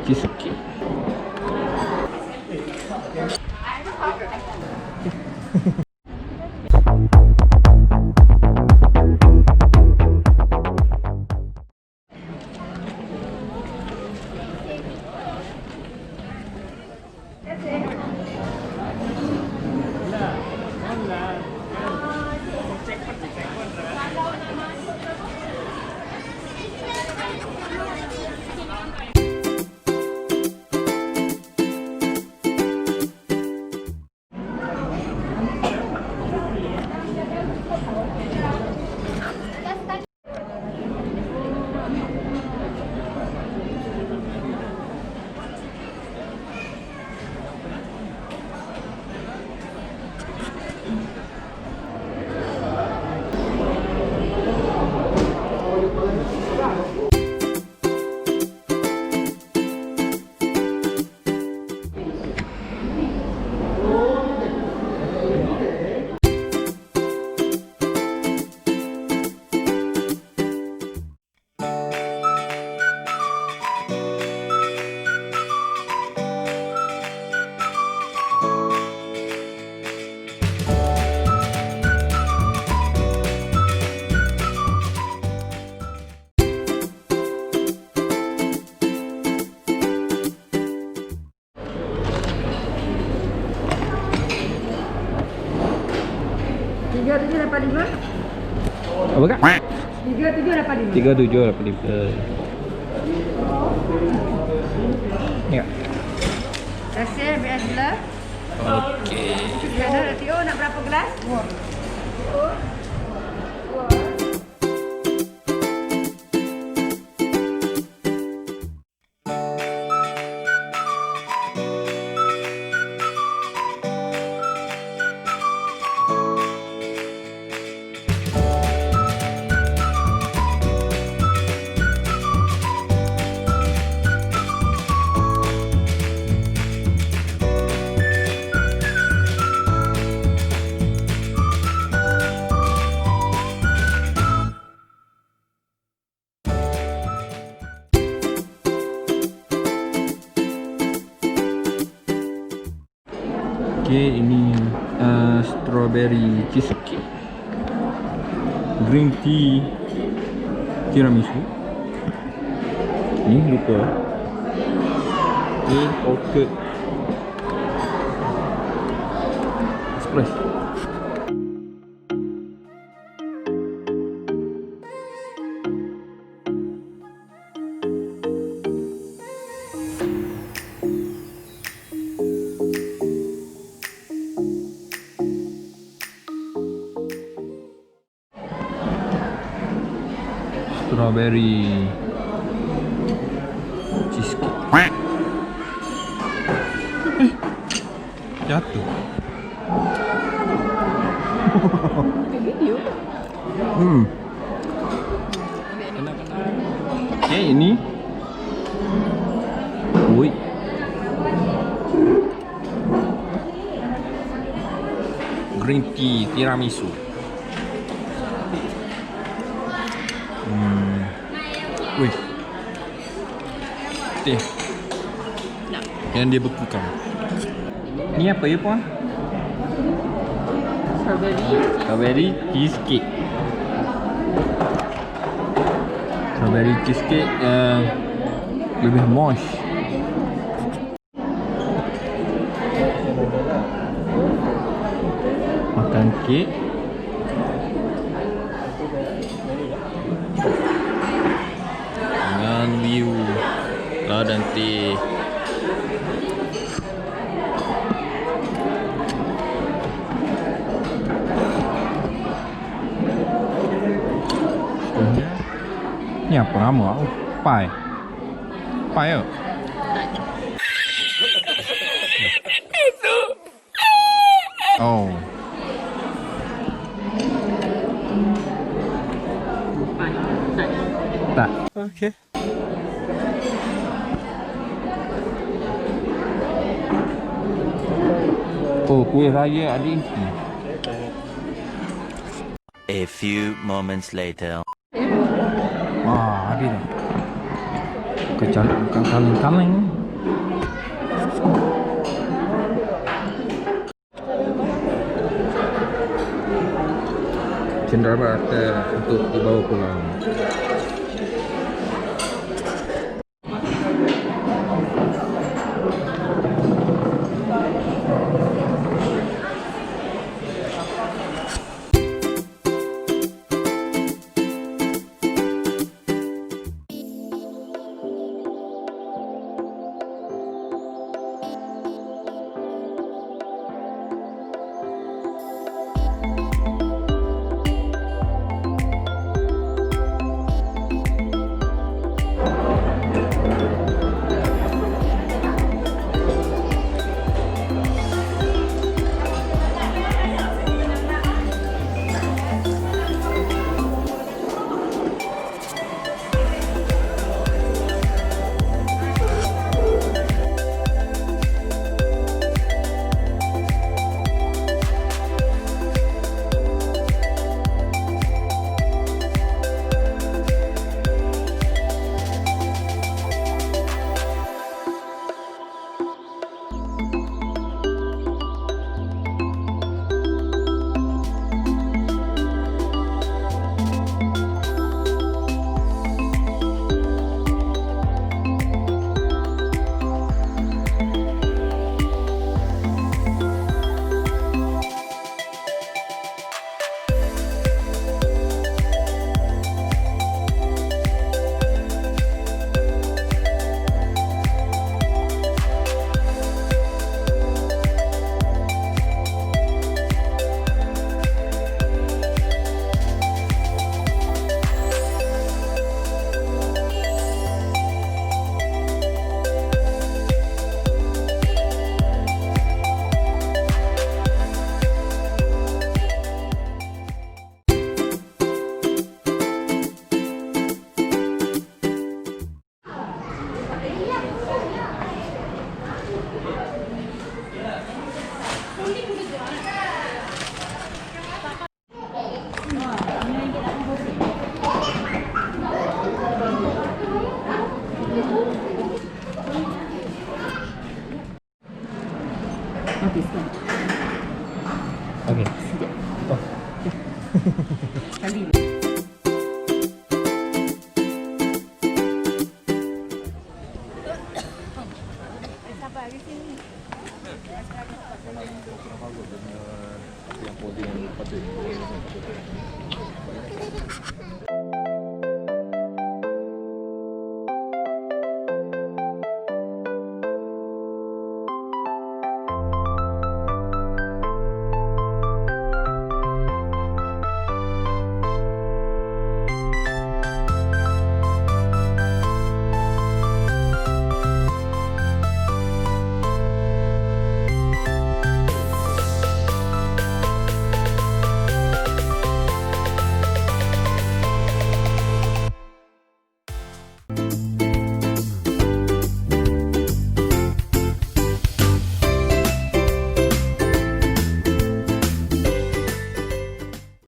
cheesecake. Apa kak? 3785. 3785. Ya. Rasa biasalah. Okey. Ada Tio nak berapa gelas? Okey, ini strawberry cheesecake, green tea tiramisu. Ni lupa. Okey, orchid express. Strawberry cheesecake. Jatuh. Okay, ini. Ui. Green tea tiramisu. Wih, teh yang dia bekukan. Ni apa ya puan? Strawberry cheesecake. Strawberry cheesecake yang lebih moist. Makan kek. View Ladang Teh. Ni apa nama? Pai. Pai ya? Oh. Tak. Okay. Oh, kuih raya adik. A few moments later. Habis dah. Kacang kaleng-kaleng. Cenderamata teh untuk dibawa pulang. Habis kan? Okey. Sekejap. Oh. Kali. Sabar di sini. Yang podium patut.